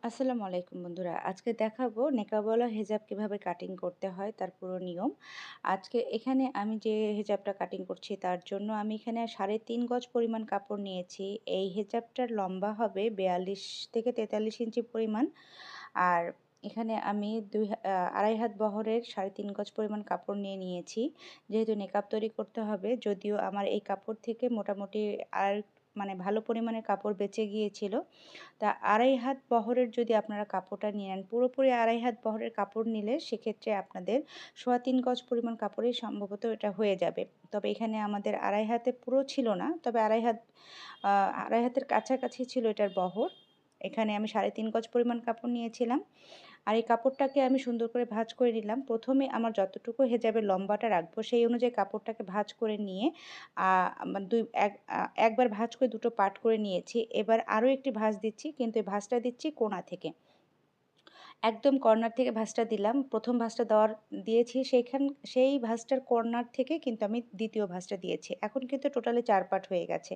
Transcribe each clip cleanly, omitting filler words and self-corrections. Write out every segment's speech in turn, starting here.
আসসালামু আলাইকুম বন্ধুরা। আজকে দেখাবো নেকাবওয়ালা হিজাব কিভাবে কাটিং করতে হয় তার পুরো নিয়ম। আজকে এখানে আমি যে হিজাবটা কাটিং করছি তার জন্য আমি এখানে ৩.৫ গজ পরিমাণ কাপড় নিয়েছি। এই হিজাবটার লম্বা হবে ৪২ থেকে ৪৩ ইঞ্চি পরিমাণ। আর এখানে আমি ২.৫ হাত বহরের ৩.৫ গজ পরিমাণ কাপড় নিয়েছি। যেহেতু নেকাব তৈরি করতে হবে, যদিও আমার এই কাপড় থেকে মোটামুটি আর মানে ভালো পরিমাণের কাপড় বেঁচে গিয়েছিল। তা ২.৫ হাত বহরের যদি আপনারা কাপড়টা নিয়ে নেন, পুরোপুরি ২.৫ হাত বহরের কাপড় নিলে সেক্ষেত্রে আপনাদের ৩.৫ গজ পরিমাণ কাপড়েই সম্ভবত এটা হয়ে যাবে। তবে এখানে আমাদের ২.৫ হাতে পুরো ছিল না, তবে ২.৫ হাতের কাছাকাছি ছিল এটার বহর। এখানে আমি ৩.৫ গজ পরিমাণ কাপড় নিয়েছিলাম। আর এই কাপড়টাকে আমি সুন্দর করে ভাঁজ করে নিলাম। প্রথমে আমার যতটুকু হেজাবের লম্বাটা রাখবো সেই অনুযায়ী কাপড়টাকে ভাঁজ করে নিয়ে আ আমার একবার ভাঁজ করে দুটো পার্ট করে নিয়েছি। এবার আরও একটি ভাঁজ দিচ্ছি, কিন্তু এই ভাঁজটা দিচ্ছি কোণা থেকে। একদম কর্নার থেকে ভাঁজটা দিলাম। ১ম ভাঁজটা দিয়েছি সেই ভাঁজটার কর্নার থেকে কিন্তু আমি ২য় ভাঁজটা দিয়েছি। এখন কিন্তু টোটালি ৪ পার্ট হয়ে গেছে।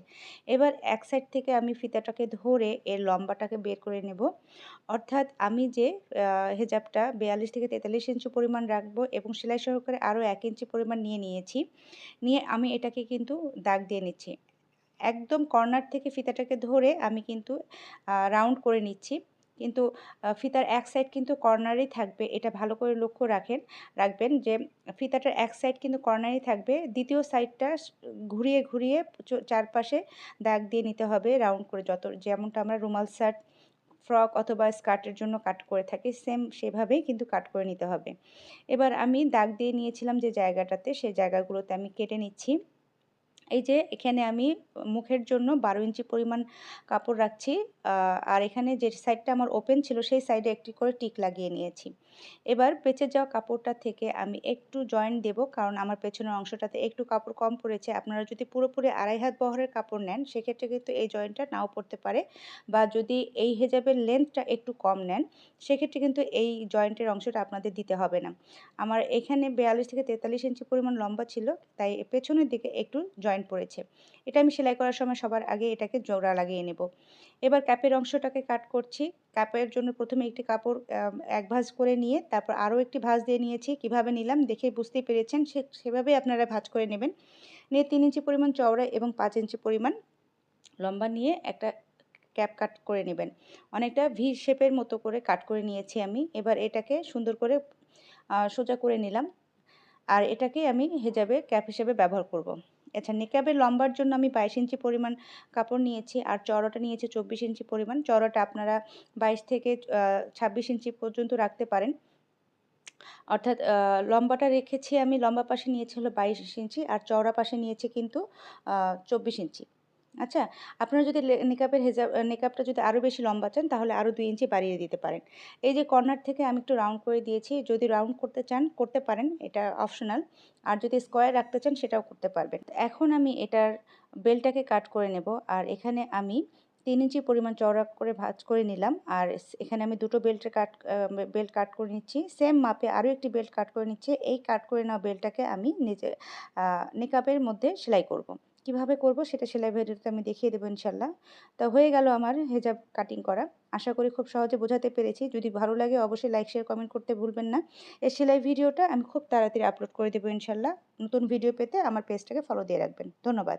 এবার এক সাইড থেকে আমি ফিতাটাকে ধরে এর লম্বাটাকে বের করে নেব। অর্থাৎ আমি যে হেজাবটা ৪২ থেকে ৪৩ ইঞ্চি পরিমাণ রাখবো এবং সেলাই সহকারে আরও ১ ইঞ্চি পরিমাণ নিয়েছি। নিয়ে আমি এটাকে কিন্তু দাগ দিয়ে নিচ্ছি। একদম কর্নার থেকে ফিতাটাকে ধরে আমি কিন্তু রাউন্ড করে নিচ্ছি। কিন্তু ফিতার এক সাইড কিন্তু কর্নারেই থাকবে। এটা ভালো করে লক্ষ্য রাখবেন যে ফিতাটার এক সাইড কিন্তু কর্নারেই থাকবে। দ্বিতীয় সাইডটা ঘুরিয়ে চারপাশে দাগ দিয়ে নিতে হবে রাউন্ড করে, যেমনটা আমরা রুমাল শার্ট, ফ্রক অথবা স্কার্টের জন্য কাট করে থাকি, সেম সেভাবেই কিন্তু কাট করে নিতে হবে। এবার আমি দাগ দিয়ে নিয়েছিলাম যে জায়গাটাতে, সেই জায়গাগুলোতে আমি কেটে নিচ্ছি। এই যে এখানে আমি মুখের জন্য ১২ ইঞ্চি পরিমাণ কাপড় রাখছি। আর এখানে যে সাইডটা আমার ওপেন ছিল সেই সাইডে একটি করে টিক লাগিয়ে নিয়েছি। এবার বেঁচে যাওয়া কাপড়টা থেকে আমি একটু জয়েন্ট দেব, কারণ আমার পেছনের অংশটাতে একটু কাপড় কম পড়েছে। আপনারা যদি পুরোপুরি ২.৫ হাত বহরের কাপড় নেন সেক্ষেত্রে কিন্তু এই জয়েন্টটা নাও পড়তে পারে, বা যদি এই হেজাবের লেন্থটা একটু কম নেন সেক্ষেত্রে কিন্তু এই জয়েন্টের অংশটা আপনাদের দিতে হবে না। আমার এখানে ৪২ থেকে ৪৩ ইঞ্চি পরিমাণ লম্বা ছিল, তাই পেছনের দিকে একটু জয়েন্ট পড়েছে। এটা আমি সেলাই করার সময় সবার আগে এটাকে জোড়া লাগিয়ে নেব। এবার ক্যাপের অংশটাকে কাট করছি। ক্যাপের জন্য প্রথমে একটি কাপড় এক ভাঁজ করে নিয়ে তারপর আরও একটি ভাঁজ দিয়ে নিয়েছি। কিভাবে নিলাম দেখেই বুঝতেই পেরেছেন, সেভাবেই আপনারা ভাঁজ করে নেবেন। নিয়ে ৩ ইঞ্চি পরিমাণ চওড়া এবং ৫ ইঞ্চি পরিমাণ লম্বা নিয়ে একটা ক্যাপ কাট করে নেবেন। অনেকটা ভি শেপের মতো করে কাট করে নিয়েছি আমি। এবার এটাকে সুন্দর করে সোজা করে নিলাম। আর এটাকেই আমি হেজাবে ক্যাপ হিসেবে ব্যবহার করব। আচ্ছা, নিকাবের লম্বার জন্য আমি ২২ ইঞ্চি পরিমাণ কাপড় নিয়েছি আর চওড়াটা নিয়েছি ২৪ ইঞ্চি পরিমাণ। চওড়াটা আপনারা ২২ থেকে ২৬ ইঞ্চি পর্যন্ত রাখতে পারেন। অর্থাৎ লম্বাটা রেখেছি আমি, লম্বা পাশে নিয়েছি হলো ২২ ইঞ্চি আর চওড়া পাশে নিয়েছি কিন্তু ২৪ ইঞ্চি। আচ্ছা, আপনারা যদি নেকাবটা যদি আরও বেশি লম্বা চান তাহলে আরও ২ ইঞ্চি বাড়িয়ে দিতে পারেন। এই যে কর্নার থেকে আমি একটু রাউন্ড করে দিয়েছি। যদি রাউন্ড করতে চান করতে পারেন, এটা অপশনাল। আর যদি স্কয়ার রাখতে চান সেটাও করতে পারবেন। এখন আমি এটার বেল্টটাকে কাট করে নেব। আর এখানে আমি ৩ ইঞ্চি পরিমাণ চওড়া করে ভাঁজ করে নিলাম। আর এখানে আমি দুটো বেল্ট কাট করে নিচ্ছি। সেম মাপে আরও একটি বেল্ট কাট করে নিচ্ছি। এই কাট করে নেওয়া বেল্টটাকে আমি নিকাবের মধ্যে সেলাই করব। কিভাবে করব সেটা সেলাই ভিডিওতে আমি দেখিয়ে দেবো ইনশাল্লাহ। তা হয়ে গেল আমার হেজাব কাটিং করা। আশা করি খুব সহজে বোঝাতে পেরেছি। যদি ভালো লাগে অবশ্যই লাইক, শেয়ার, কমেন্ট করতে ভুলবেন না। এই সেলাই ভিডিওটা আমি খুব তাড়াতাড়ি আপলোড করে দেবো ইনশাল্লাহ। নতুন ভিডিও পেতে আমার পেজটাকে ফলো দিয়ে রাখবেন। ধন্যবাদ।